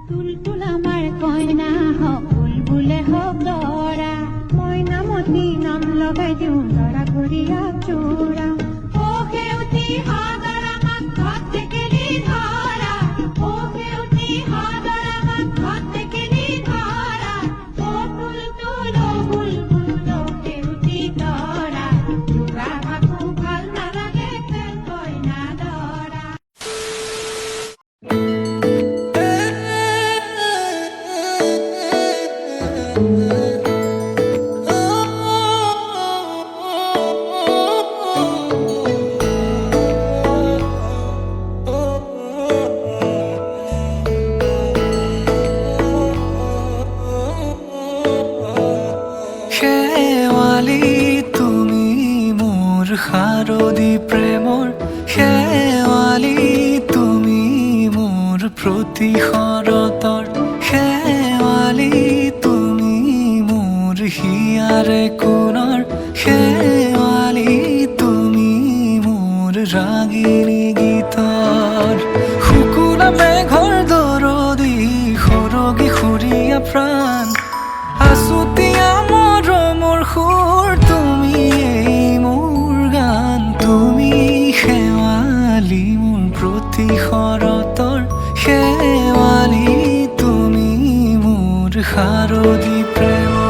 তুলতুল আমার কইনা হক বুলবুলে হক দরা ময়নামতি নাম লগাই দিও দরা করিয়া চোরা ও কেউতি হাদরা মাক ঘর থেকে নি ধরা ও কেউতি হাদরা মাক ঘর থেকে নি ধরা ও তুলতুল ও বুলবুল ও কেউতি দরা জুগা ভাকু ভাল না লাগে তেল কইনা দরা। শেৱালি তুমি মোৰ শাৰদী প্ৰেমৰ শেৱালি তুমি মোৰ প্ৰতি শৰতৰ শেৱালি তুমি মোৰ হিয়াৰে কোণৰ শেৱালি তুমি মোৰ ৰাগিনী গীতৰ শুকুলা মেঘৰ দৰদি সৰগী সুৰীয়া প্ৰাণ আছুতীয়া মৰমৰ সুৰ তুমি এই মোৰ গান তুমি শেৱালি মোৰ প্ৰতি শৰতৰ শেৱালি তুমি মোৰ শাৰদী প্ৰেমৰ।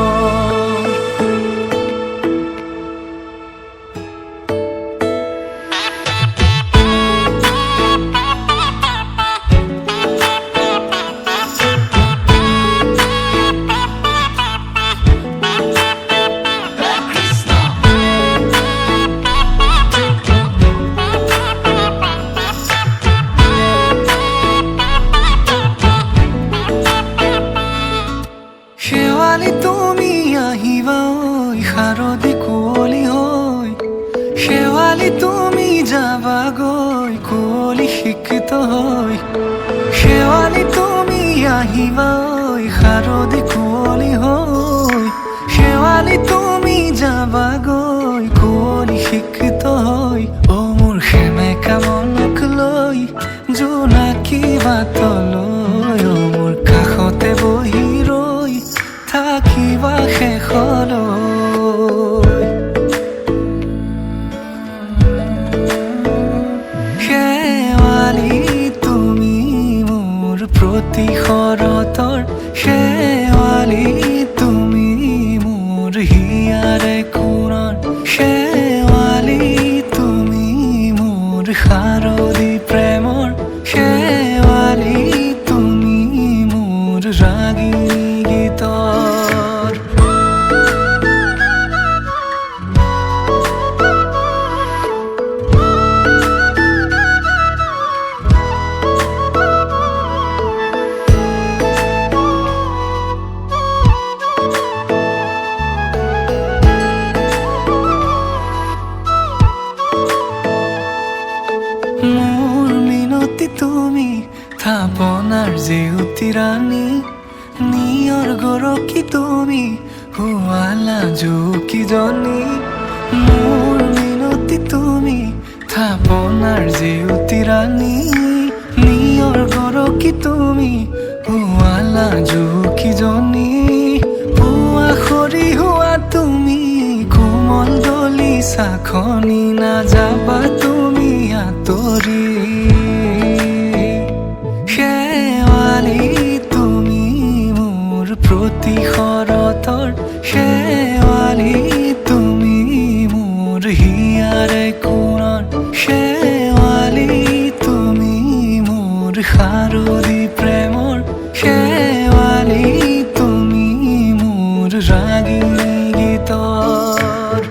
শেৱালি তুমি আহিবা ঐ শাৰদী কুঁৱলী হৈ শেৱালি তুমি যাবাগৈ কুঁৱলী শিক্ষিত হৈ শেৱালি তুমি আহিবা ঐ শাৰদী কুঁৱলী হৈ শেৱালি তুমি যাবাগৈ কুঁৱলী শিক্ষিত হৈ অ মোৰ সেমেকা মনক লৈ জোনাকী বাটলৈ অ মোৰ কাষতে বহি ৰৈ থাকিবা শেষলৈ শেৱালি তুমি মোৰ প্ৰতি শৰতৰ শেৱালি তুমি মোৰ হিয়াৰে কোণৰ শেৱালি তুমি মোৰ শাৰদী প্ৰেমৰ শেৱালি তুমি মোৰ ৰাগিনী গীতৰ। মোৰ মিনতি তুমি থাপনাৰ জেউতি ৰাণী নিয়ৰ গৰকী তুমি শুৱালা জুকিজনী মোৰ মিনতি তুমি থাপনাৰ জেউতি ৰাণী নিয়ৰ গৰকী তুমি শুৱালা জুকিজনী পুৱা খৰি হোৱা তুমি কোমল দলি চাখনি নাযাবা তুমি আঁতৰি শেৱালি তুমি মোৰ প্ৰতি শৰতৰ শেৱালি তুমি মোৰ হিয়াৰে কোণৰ শেৱালি তুমি মোৰ শাৰদী প্ৰেমৰ শেৱালি তুমি মোৰ ৰাগিনী গীতৰ।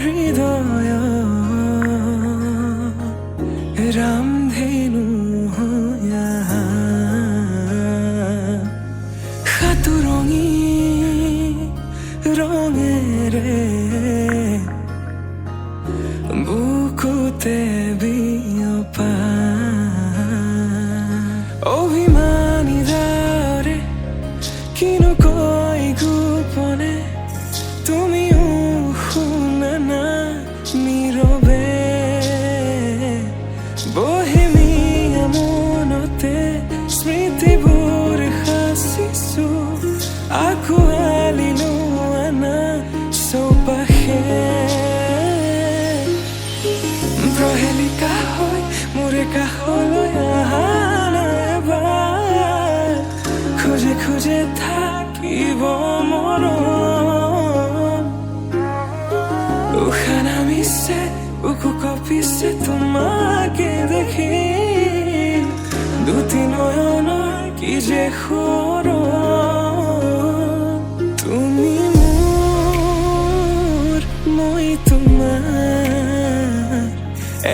হৃদয় ৰামধেনু হইয়া সাতুৰঙি ৰঙেৰে বুকুতে বিয়পা অভিমানী দাৰে কিনো কয় গোপনে তুমিও শুনা না নীৰৱে বহেমিয়া মনতে স্মৃতিবোৰ সাঁচিছো আঁকোৱালি লোৱা না চৌপাশে প্ৰহেলিকা হৈ মোৰে কাষলৈ অহা নাইবাৰ খোজে খোজে থাকিব মৰম উশাহ নামিছে বুকু কঁপিছে তোমাকে দেখি দুটি নয়নৰ কি যে সৰম তুমি মোৰ মই তোমাৰ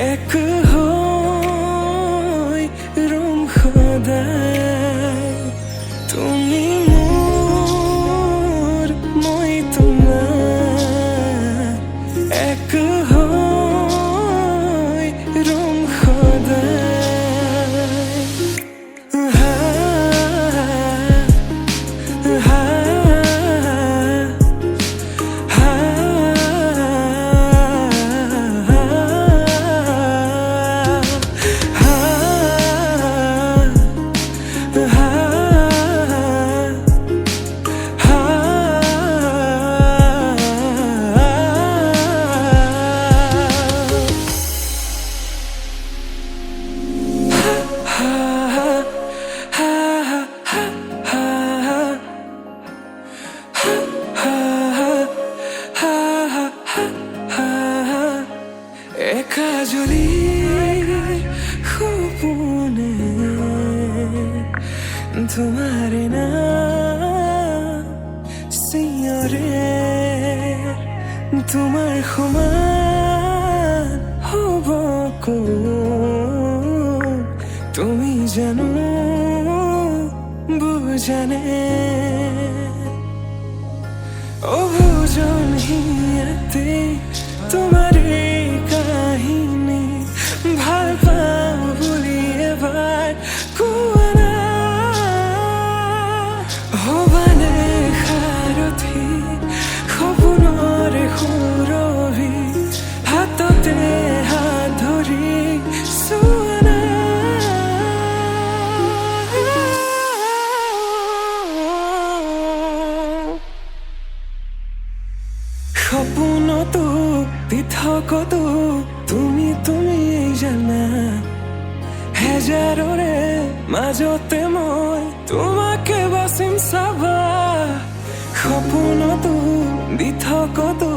এক হৈ ৰম সদায় তুমি মোৰ মই তোমাৰ এক হৈ ৰম সদায় হা হা একাজলি সপোনে তোমাৰে নাম চিঞৰে তোমাৰ সমান হ'ব কোন তুমি জানো বুজানে অবুজন হিয়াতে তোমাৰে কাহিনী ভাল পাওঁ বুলি এবাৰ কোৱা না হবানে সাৰথি সপোনৰে সুৰভি হাততে হাত ধৰি চোৱা না সপোনতো পৃথকতো তুমি জানা হেজাৰৰে মাজতে মই তোমাকে বাচিম চাবা সপোনতো পৃথকতো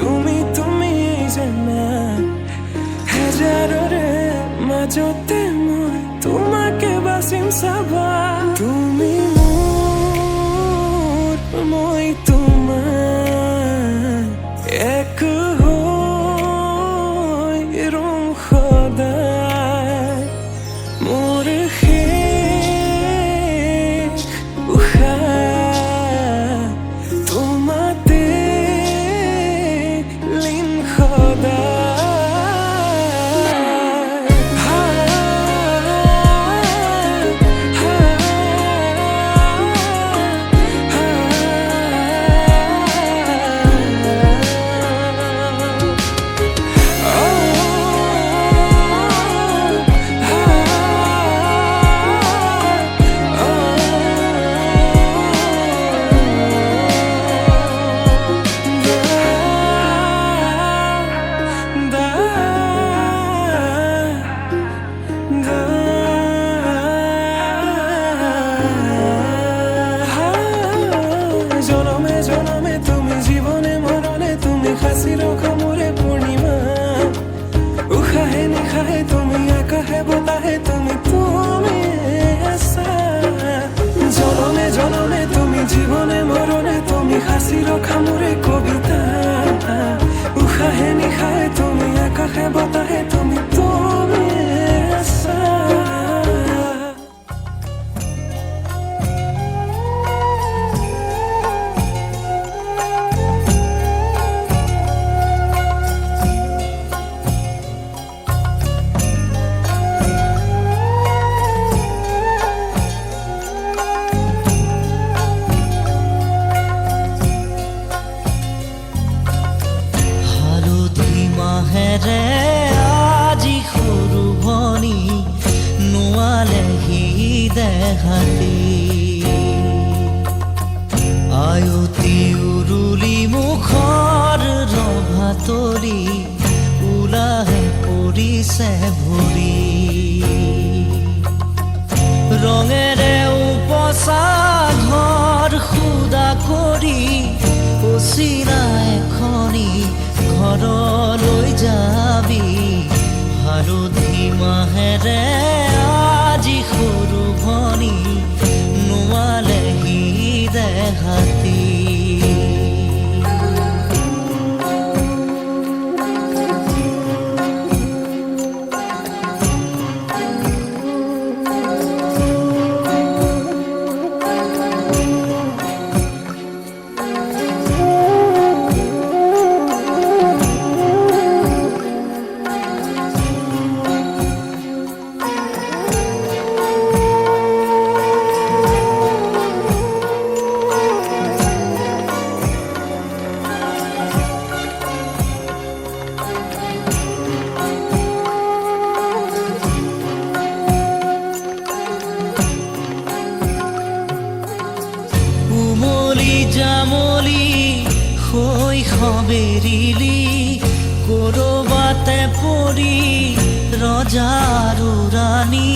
তুমি জানা হেজাৰৰে মাজতে মই তোমাকে বাচিম চাবা তুমি মোৰ মই তোমাৰ এক হৈ ৰম সদায় মোৰ শেষ উশাহ তোমাতে লীন সদায় জনমে জনমে তুমি জীবনে মরণে তুমি হাসি রখো মোরে পূর্ণিমা উশাহে নিশাহে তুমি আকাশে বতাহে তুমি আছা জনমে জনমে তুমি জীবনে মরণে তুমি হাসি রখা মোরে কবিতা উশাহে নিশাহে তুমি আকাশে বতাহে তুমি আছা মাহেৰে আজি সৰু ভনী নোৱালেহি দেহাতি আয়তি উৰুলি মুখৰ ৰভা তৰি ওলাহে পৰিছে ভৰি ৰঙেৰে উপচা ঘৰ সুদা কৰি অচিনা এখনি ঘৰলৈ যাবি হালধি মাহেৰে আজি সৰু ভনী নোৱালেহি দেহাতি জামলি শৈশৱেৰিলি কৰবাতে পৰি ৰজাৰ ৰাণী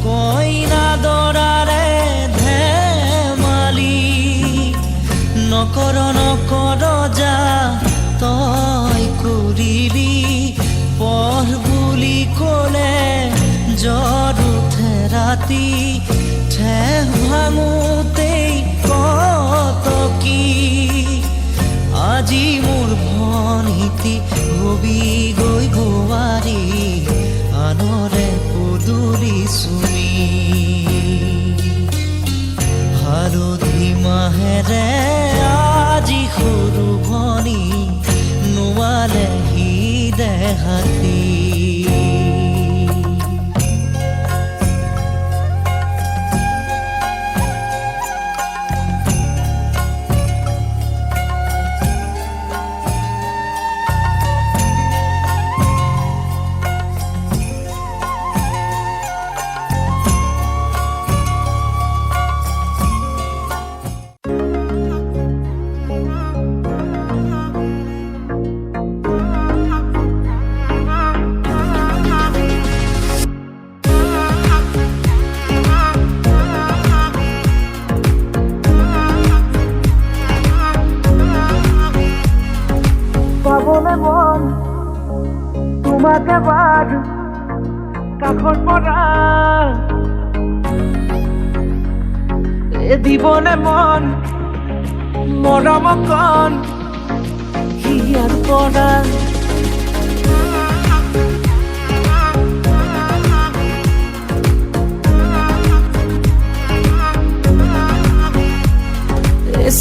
কইনা দৰাৰে ধেমালি নকৰ যা তই কৰিলি পঢ় বুলি ক'লে জ্বৰ উঠে ৰাতি ঠেহ ভাঙোতেই কতকি আজি মোৰ ভনীতি হবি গৈ বোৱাৰী আনৰে পদূলি চুমি হালধি মাহেৰে আজি সৰু ভনী নোৱালেহি দেহাতি পাবলে মন তোমাক এবাৰ কাষৰ পৰা দিবনে মন মৰম কণ হিয়াৰ পৰা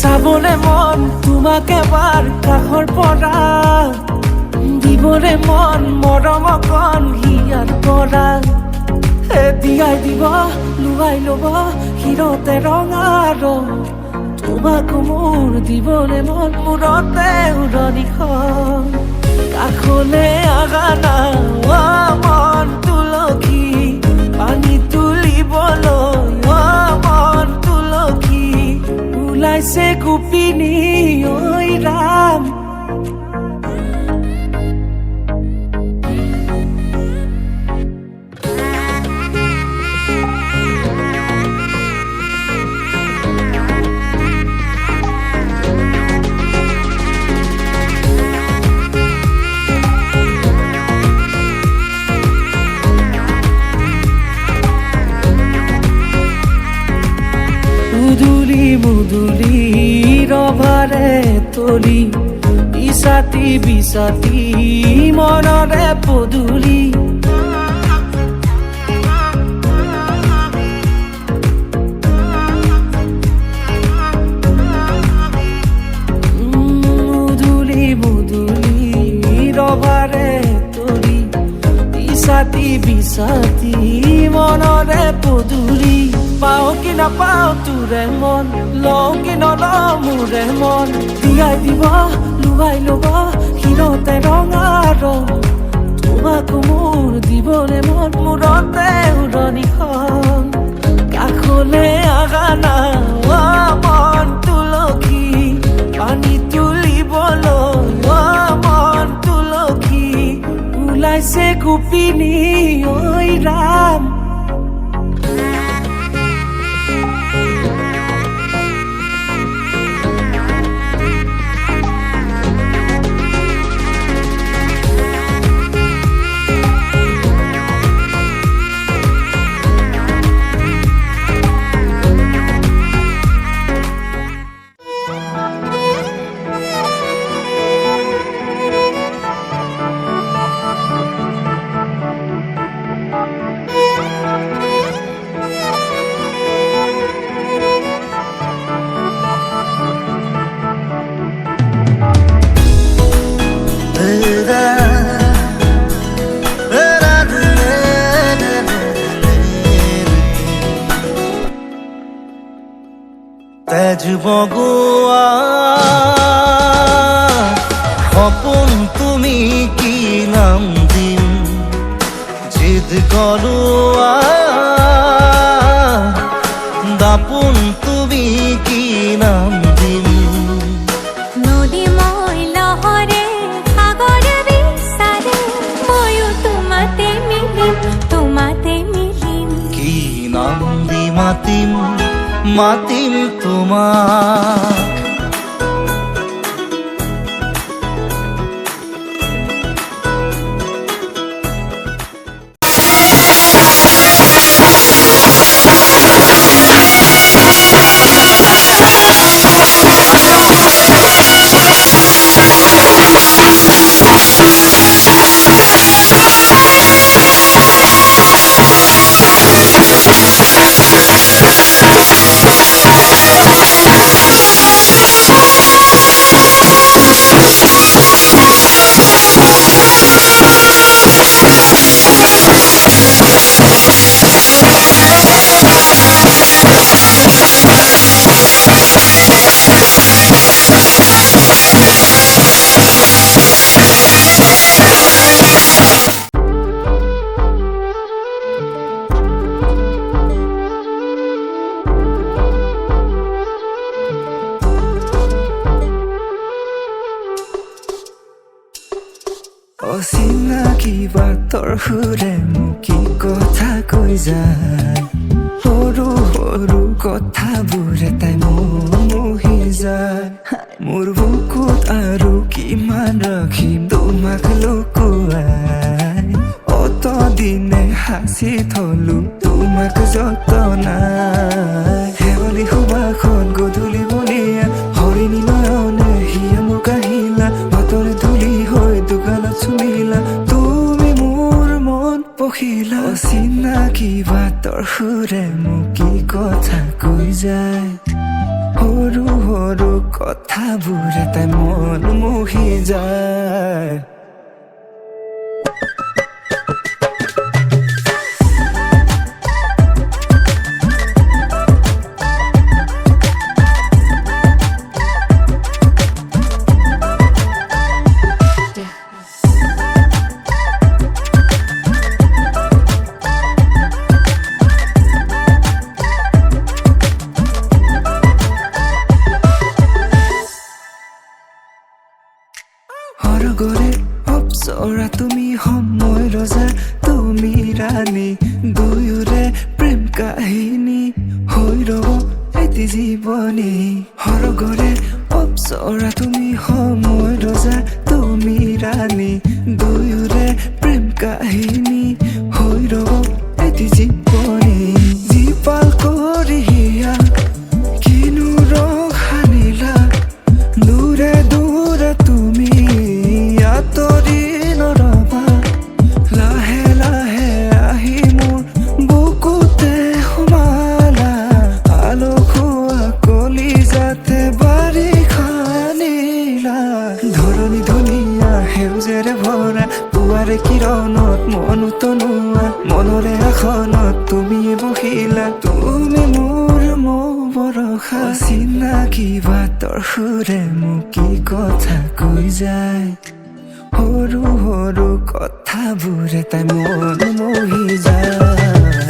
চাবলে মন তোমাক এবাৰ কাষৰ পৰা দিবলে মন মৰম কণ হিয়াৰ পৰা দিয়াই দিব লুৱাই ল'ব শিৰতে ৰঙা ৰং তোমাক মোৰ দিবলে মন মূৰতে উৰণিখন কাষলে আগা না মন তুলসী পানী তুলিবলৈ মন তুলসী ওলাইছে গোপিনী ঐ ৰাম মুদুলি মুদুলি ৰভাৰে তলি বিচাতি বিচাতি মনৰে পদূলি মুদুলি মুদুলি ৰভাৰে তৰি বিচাতি বিচাতি মনৰে পদূলি পাও কি নাপাও তোৰে মন লওঁ কি নলওঁ মোৰে মন দিয়াই দিব লুৱাই ল'ব শিৰতে ৰঙা ৰং তোমাকো মোৰ দিবলে মন মূৰতে উৰণিখন কাষলে আহা না মন তুলসী পানী তুলিবলৈ মন তুলসী ওলাইছে গোপিনী ঐ ৰাম তেজ বগোৱা সপোন তুমি কি নাম দিম জিদ গলোৱা দাপোন তুমি কি নাম দিম নদী মই লহৰে সাগৰ বিচাৰে ময়ো তোমাতে মিলিম কি নাম দি মাতিম মাতিম তোমাক অচিনাকি বাটৰ সুৰে মোক কি কথা কৈ যায় সৰু সৰু কথাবোৰে তাই মোহি যায় মোৰ বুকুত আৰু কিমান ৰাখিম তোমাক লুকুৱাই অত দিনে সাঁচি থলো তোমাক যতনাই শেৱালি সুবাসত গধূলি বলিয়া হৰিণী নয়নে হিয়া মোক আহিলা বাটৰে ধূলি হৈ দোকানত চুমিলা তুমি মোৰ মন পখিলা অচিনাকি বাটৰ সুৰে মোক কি কথা কৈ যায় সৰু সৰু কথাবোৰে তাই মন মোহি যায় অপচৰা তুমি সময় ৰজা তুমি ৰাণী দুয়োৰে প্ৰেম কাহিনী হৈ ৰব এটি জীৱনী সৰগৰে অপচৰা তুমি সময় ৰজা তুমি ৰাণী দুয়োৰে প্ৰেম কাহিনী হৈ ৰব এটি জীৱনী জীপাল কৰি হিয়া কিনো ৰং সানিলা দূৰে দূৰে তুমি ফুলেৰে ভৰা পুৱাৰে কিৰণত মন তনুৱা মনৰে আসনত তুমি বহিলা তুমি মোৰ বৰষা চিনাকি বাতৰ সুৰে মোক কি কথা কৈ যায় সৰু সৰু কথাবোৰে তাই মন মোহি যায়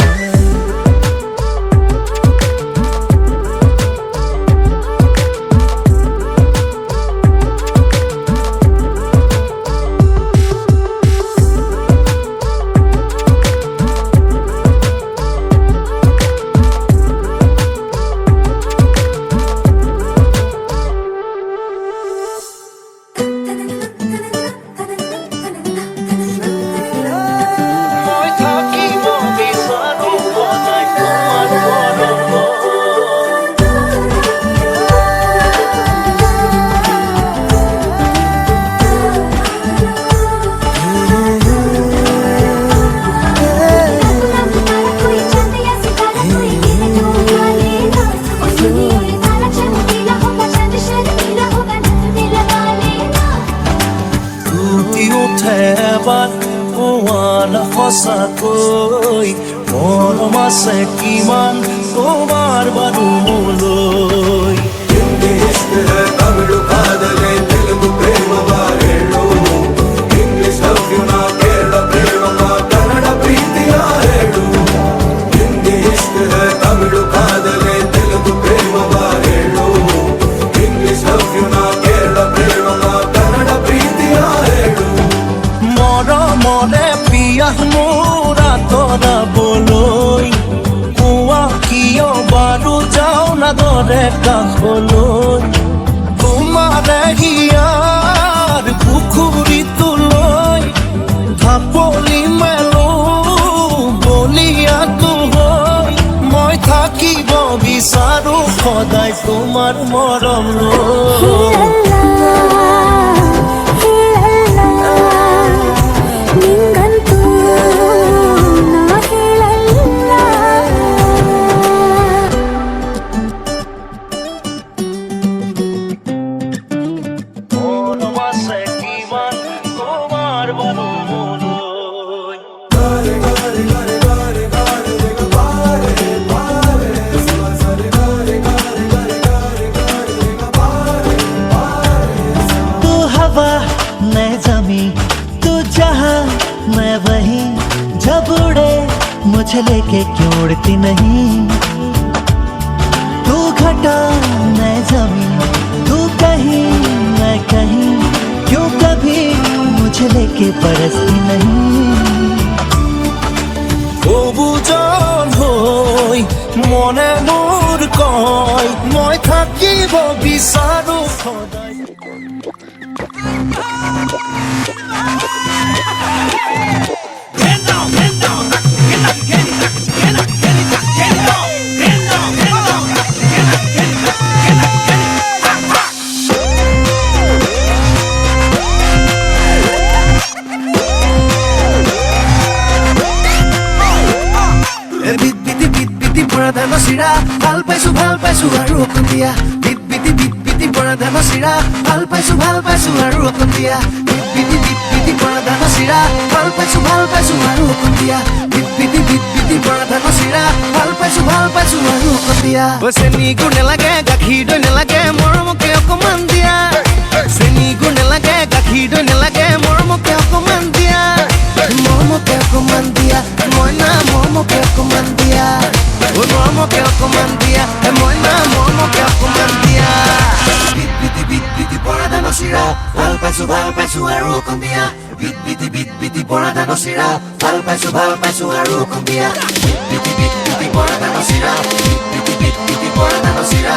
সঁচাকৈ মৰম আছে কিমান তোমাৰ বাৰু মোলৈ মৰমৰে পিয়া মোৰ আঁতৰাবলৈ কোৱা কিয় বাৰু যাওঁ না দৰে কাষলৈ তোমাৰে হিয়াৰ পুখুৰীটোলৈ ঢাপলি মেলো বলিয়াটো হৈ মই থাকিব বিচাৰো সদায় তোমাৰ মৰম লৈ मैं वहीं जब उड़े मुझे लेके क्यों उड़ती नहीं तू घटा मैं जमीन तू कहीं मैं कहीं क्यों कभी मुझे लेके बरसती नहीं বুজন হৈ মনে মোৰ কয় মই থাকিব বিচাৰো সদায় ভাল পাইছো আৰু অকণ দিয়া বিট বিটি পৰা ধান চিৰা ভাল পাইছো আৰু অকণ দিয়া বিট বিটি পৰা ধান চিৰা ভাল পাইছো আৰু অকণ দিয়া বিট বিটি পৰা ধান চিৰা ভাল পাইছো আৰু অকণ দিয়া চেনি গুৰ নেলাগে গাখীৰ দৈ নেলাগে মৰমকে অকমান দিয়া চেনি গুৰ নেলাগে গাখীৰ দৈ নেলাগে মৰমকে অকমান দিয়া মইনা মৰমকে অকমান দিয়া মৰমকে অকমান দিয়া মইনা মৰমকে অকমান দিয়া বিট বিটি পৰা ধান চিৰা ভাল পাইছো আৰু অকণ দিয়া বিট বিটি পৰা ধান চিৰা ভাল পাইছো আৰু অকণ দিয়া বিট বিটি পৰা ধান চিৰা বিট বিটি পৰা ধান চিৰা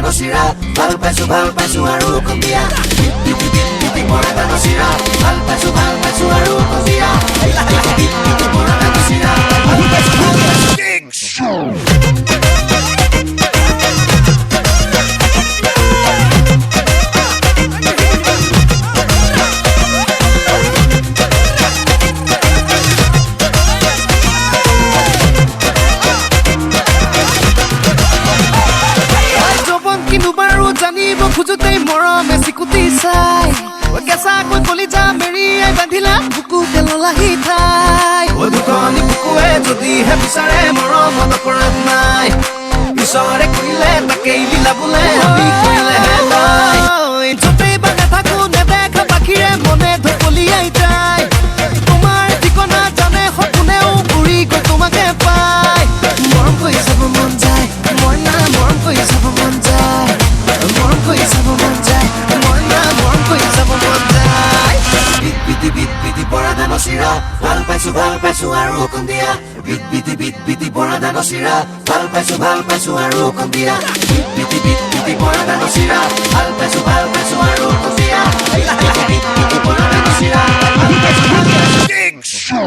ধানৰ চিৰা ভাল পাইছো আৰু অকণ দিয়া বিপ বিপি পৰা ধানৰ চিৰা ভাল পাইছো আৰু অকণ দিয়া বিপ বিপি পৰা ধানৰ চিৰা ভাল পাইছো জানিব খোজোতেই মৰমে চিকুটি চাই কেঁচাকৈ কলিজা মেৰিয়াই বান্ধিলা বুকু পেললাহি ঠাই দুখনি বুকুৱে যদিহে বিচাৰে মৰমত অপৰাধ নাই ঈশ্বৰে কৰিলে তাকেই লীলা বোলে আমি কৰিলেহে নাই য'তেই বা নাথাকো নেদেখা পাখিৰে মনে ঢপলিয়াই যায় তোমাৰ ঠিকনা জানে সপোনেও ঘূৰি গৈ তোমাকে পায় মৰম কৰি চাব মন যায় মই না মৰম কৰি চাব মন যায় মৰম কৰি চাব মন যায় মই না মৰম কৰি চাব মন যায় বিট বিটি পৰা ধানৰ চিৰা ভাল পাইছো আৰু অকণ দিয়া বিট বিটি পৰা ধানৰ চিৰা ভাল পাইছো আৰু অকণ দিয়া বিট বিটি পৰা ধানৰ চিৰা ভাল পাইছো আৰু অকণ দিয়া বিট বিটি পৰা ধানৰ চিৰা ভাল পাইছো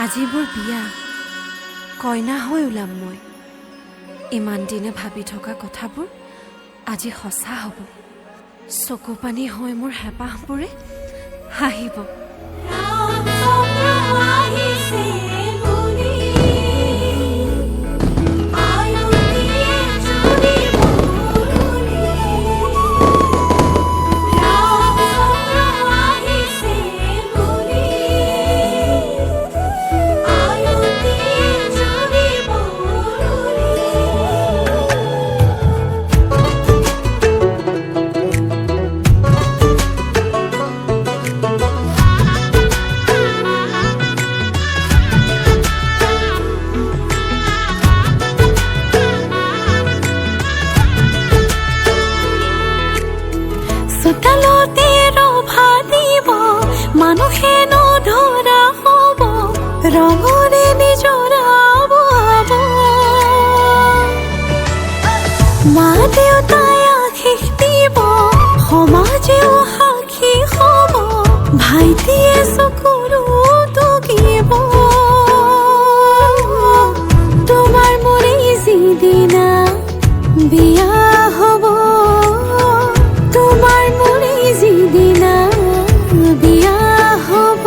আজিবোৰ বিয়া কইনা হৈ ওলাম মই ইমান দিনে ভাবি থকা কথাবোৰ আজি সঁচা হ'ব চকু পানী হৈ মোৰ হেঁপাহবোৰে হাঁহিব মানুহে নধৰা হ'ব ৰঙৰে নিজৰা মা দেউতাই আশীষ দিব, সমাজেও সাক্ষী হ'ব, ভাইটিয়ে চকুৰো টুকিব। তোমাৰ মোৰে যিদিনা বিয়া হ'ব, তোমাৰ মোৰে যিদিনা বিয়া হ'ব।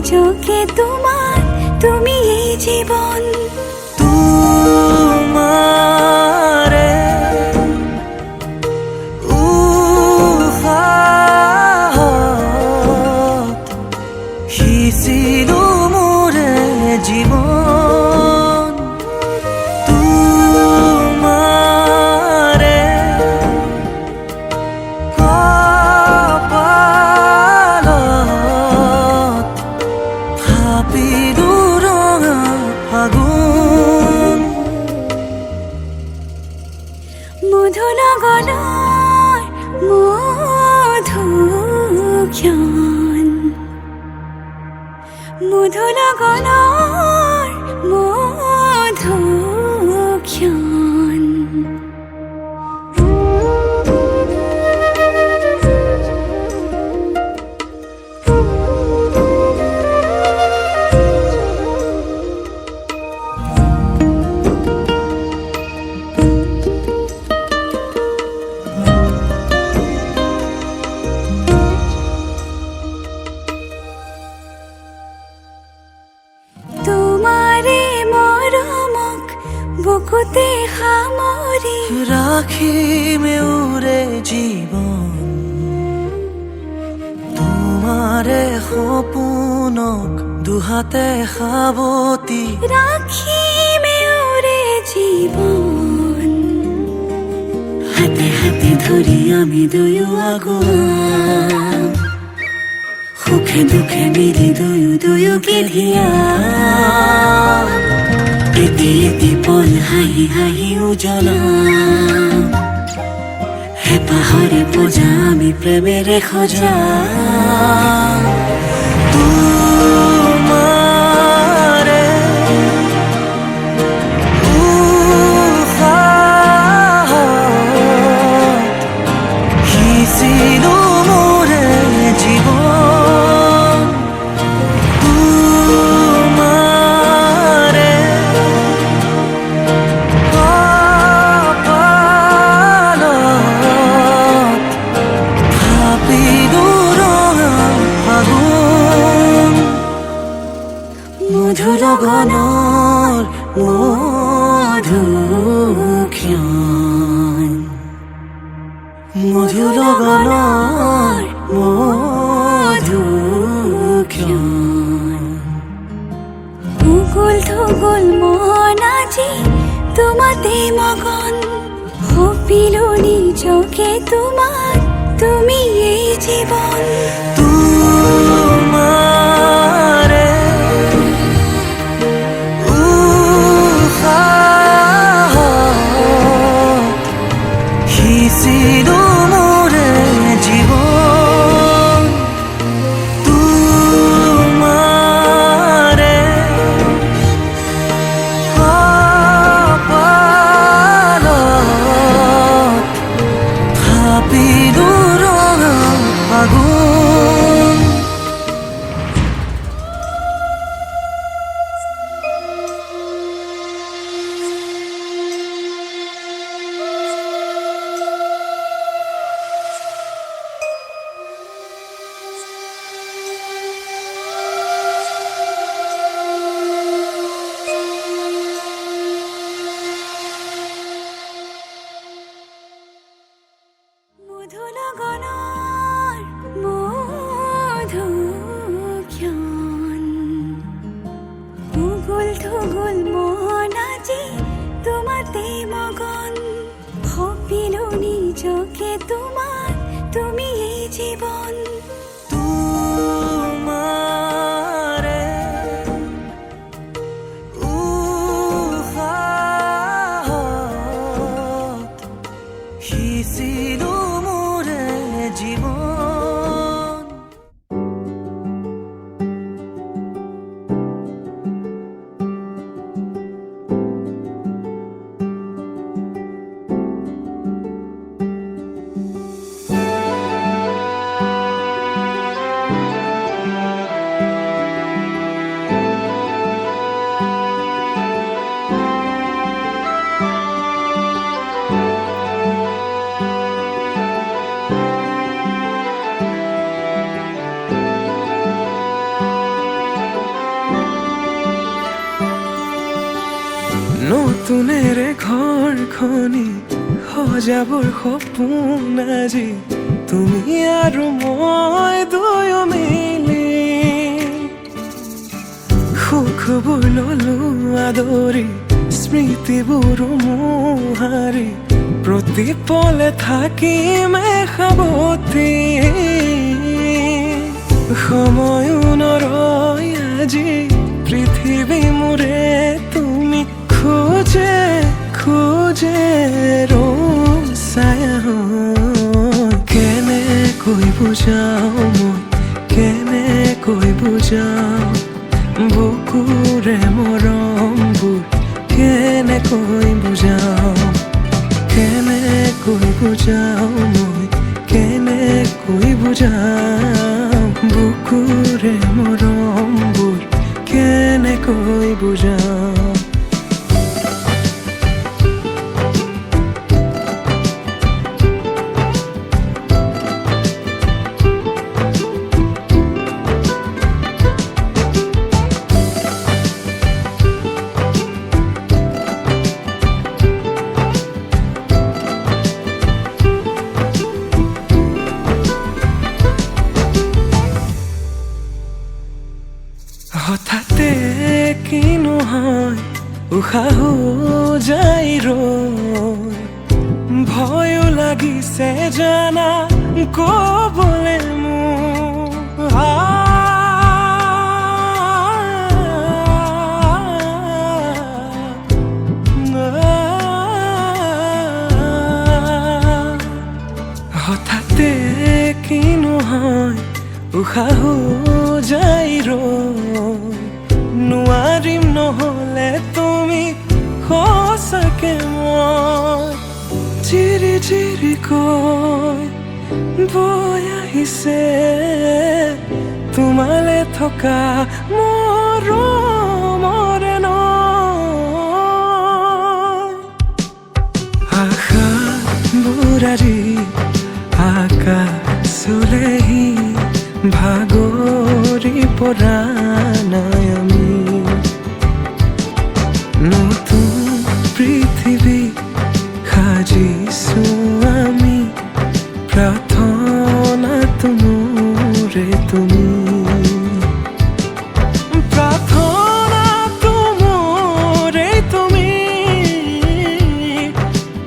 নিজকে তোমাৰ, তুমি এই জীবন। তোমাৰে উশাহত সিঁচিলো মোৰে জীৱন। তোমাৰে কপালত থাপিলো ৰঙা ফাগুন। বুকুতে সামৰি ৰাখিমে উৰে জীৱন তোমাৰে সপোনক দুহাতে সাৱতি ৰাখিমে উৰে জীৱন হাতে হাতে ধৰি আমি দুয়ো আগুৱা সুখে দুখে মিলি দুয়োকে ধিয়া এটি এটি পল হাঁহি হাঁহি উজ্বলা হেঁপাহৰে পূজা আমি প্ৰেমেৰে সজা তোমাৰে সিঁচিলো মোৰে জীৱন তোমাৰে কপালত ভাবিলো ৰঙা ফাগুন মধুৰ গণৰ মধুক্ষণ মধুৰ গণৰ মধুক্ষণ মুকুল থুকুল মন আজি তোমাতে মগন সপিলো নিজকে তোমাক তুমি এই জীৱন তোমাৰে উশাহত সিঁচিলো মোৰে জীৱন তোমাৰে কপালত ভাবিলো ৰঙা ফাগুন মধুৰ গণৰ মধুক্ষণ মুকুল থুকুল মন আজি তোমাতে মগন সপিলো নিজকে তোমাক তুমি এই জীৱন তোমাৰে উশাহত সিঁচিলো মোৰে জীৱন নতুনেৰে ঘৰখনি সজাবৰ সপোন আজি তুমি আৰু মই দুয়ো মিলি সুখবোৰ ললো আদৰি স্মৃতিবোৰ মোহাৰি প্ৰতি পলে থাকিমে সাৱতি সময়ো নৰয় আজি পৃথিৱী মোৰে তুমি খোজে খোজে ছায়া কেনেকৈ বুজাওঁ মই কেনেকৈ বুজাওঁ বুকুৰে মৰমবোৰ কেনেকৈ বুজাওঁ কেনেকৈ বুজাওঁ মই কেনেকৈ বুজাওঁ বুকুৰে মৰমবোৰ কেনেকৈ বুজাওঁ উশাহো যাই ৰৈ ভয়ো লাগিছে জানা কবলে মোৰ হঠাতে কি নহয় উশাহো যাই ৰৈ নোৱাৰিম নহলে তুমি সঁচাকে মই চিৰি চিৰি কৈ বৈ আহিছে তোমালে থকা মৰমৰে নৈ আশা বুঢ়াৰী আকাশলেহি ভাগৰি পৰা নাই আমি নতুন পৃথিৱী সাজিছো আমি প্ৰাৰ্থনা তোমৰে তুমি প্ৰাৰ্থনা তোমৰে তুমি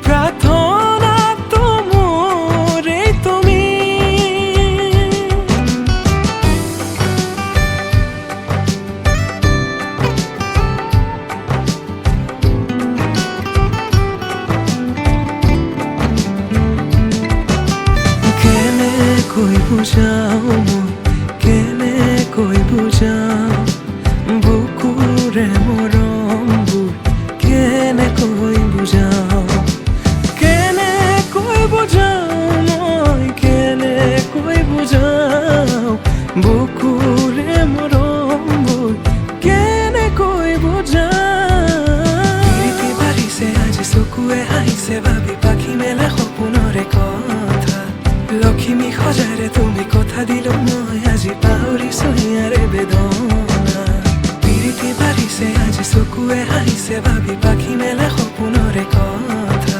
প্ৰাৰ্থনা তোমৰে তুমি কেনেকৈ বুজাও মই কেনেকৈ বুজাও বুকুৰে মৰমবোৰ কেনেকৈ বুজাও কেনেকৈ বুজাও মই কেনেকৈ বুজাও বুকুৰে মৰমবোৰ কেনেকৈ বুজাও প্ৰীতি বাঢ়িছে আজি চকুৱে হাঁহিছে ভাবি পাখি মেলা সপোনৰে কথা লক্ষ্মী সজাৰে তুমি কথা দিলো মই আজি পাহৰিছো ইয়াৰে বেদনা প্ৰীতি বাঢ়িছে আজি চকুৱে হাঁহিছে ভাবি পাখি মেলা সপোনৰে কথা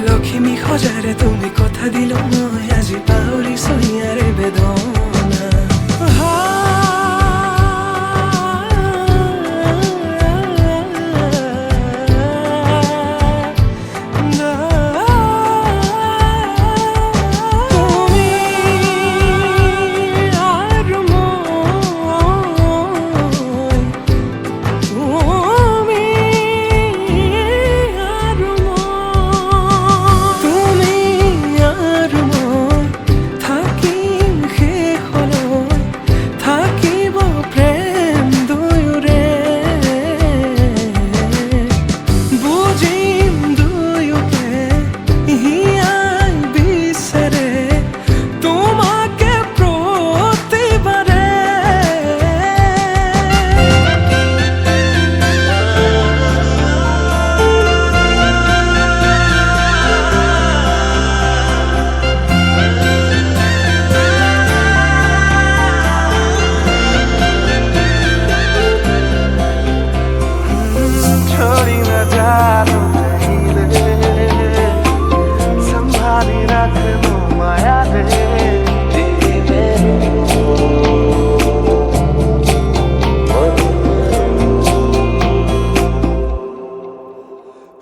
লক্ষ্মী সজাৰে তুমি কথা দিলো মই আজি পাহৰিছো ইয়াৰে বেদনা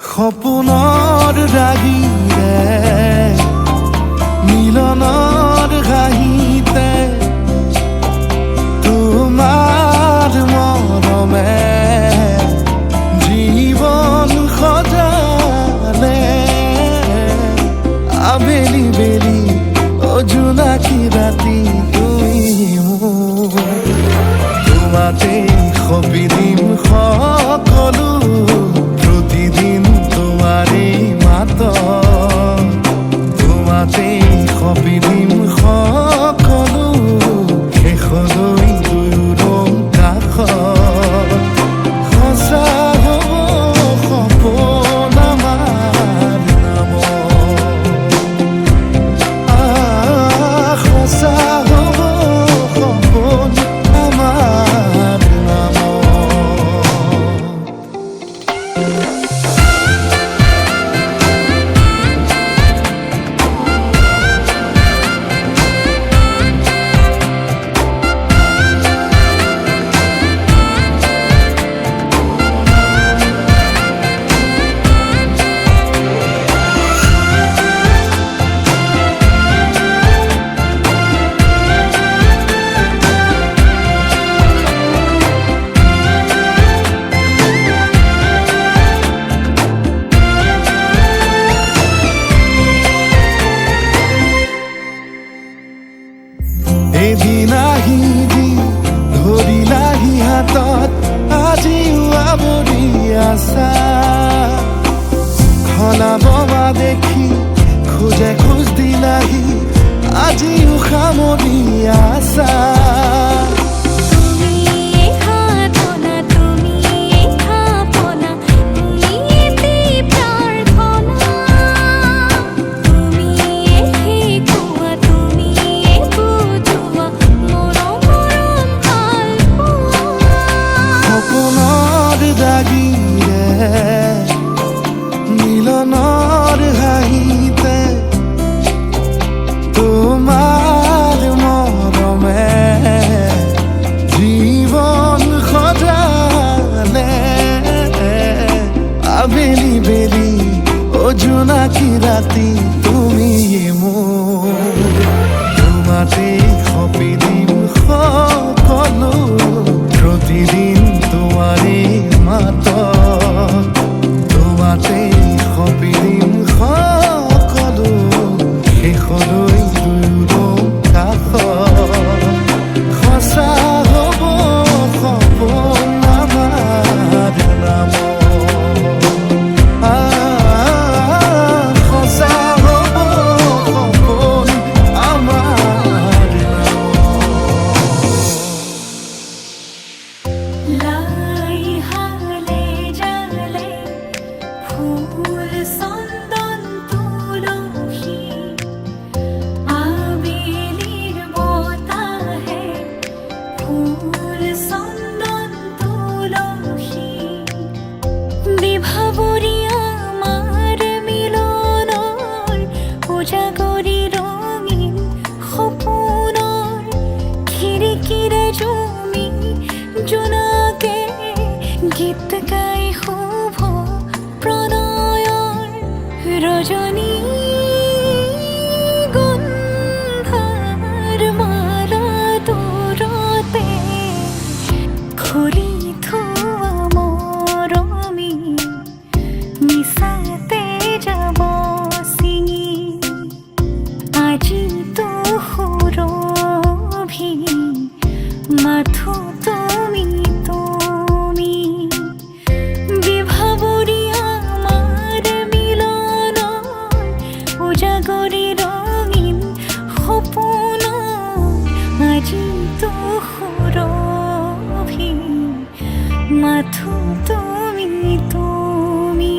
সপোনৰ ৰাগিৰে মিলনৰ ঘাঁহিতে তোমাৰ মৰমে জীৱন সজালে আবেলি বেলি অজোনাকী ৰাতি তুমি তোমাতে সপি দিম সকলো প্ৰতিদিন তোমাৰেই মাতত বিলাহী আজি সামৰি আছা সপোনৰ দাগিৰে মিলনৰ হাঁহিতে তোমাৰ মৰমে জীৱন সজালে আবেলি বেলি জোনাকী ৰাতি তুমি মোৰ তোমাতে সপি দিম সকলো প্ৰতিদিন তোমাৰে মাত তোমাতে সপি দিম সকলো শেষলৈ দুয়ো কাষ সঁচা হ'ব সপোন আমাৰ নাম সঁচা হ'ব সপোন আমাৰ লাই হালে জালে ফুল চন্দন তুলসী আবেলিৰ বতাহে ফুল চন্দন তুলসী বিভাবৰিয়া আমাৰ মিলনৰ উজাগৰি ৰঙীন সপোনৰ খিৰিকীৰে জমি জোনাকে গীত গাই শুভ প্ৰণয়ৰ ৰজনী গন্ধাৰ মালা দূৰতে খুলি থোৱা মৰমী মিছাতে যাব ছিঙি আজিতো সুৰভি মাথো তুমি তুমি বিভাবৰিয়া আমাৰ মিলনৰ উজাগৰি ৰঙীন সপোন আজিতো সুৰভি মাথো তুমি তুমি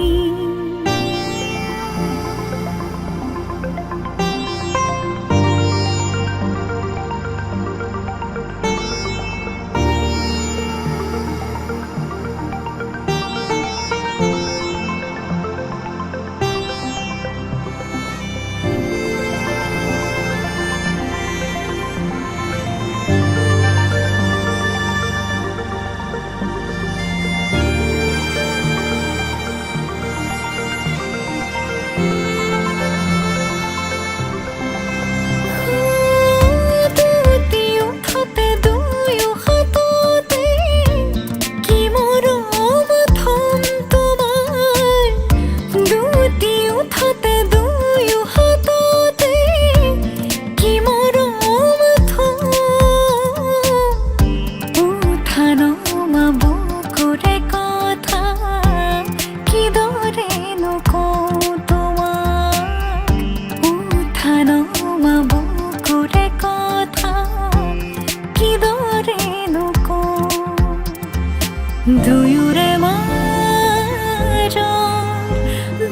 দুয়োৰে মাজৰ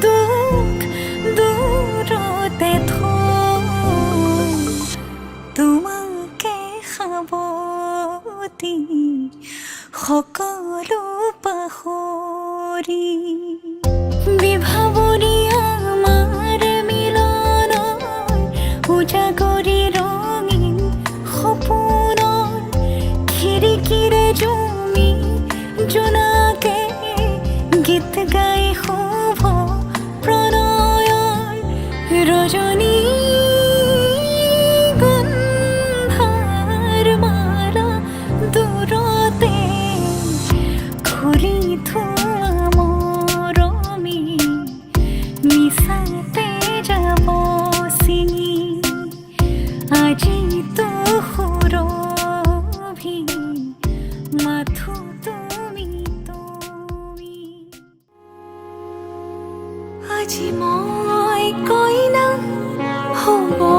দুখ দূৰতে থৈ তোমাকে সাৱটি সকলো পাহৰি বিভাবৰিয়া আমাৰ মিলনৰ উজাগৰি ৰঙীন সপোনৰ খিৰিকীৰে জমি জোনাকে গীত গাই শুভ প্ৰণয়ৰ ৰজনী গন্ধাৰ মালা দূৰতে খুলি থোৱা মৰমী মিছাতে যাব ছিঙি আজিতো সুৰভি মাথো তুমি তুমি আজি মই কইনা হ'ব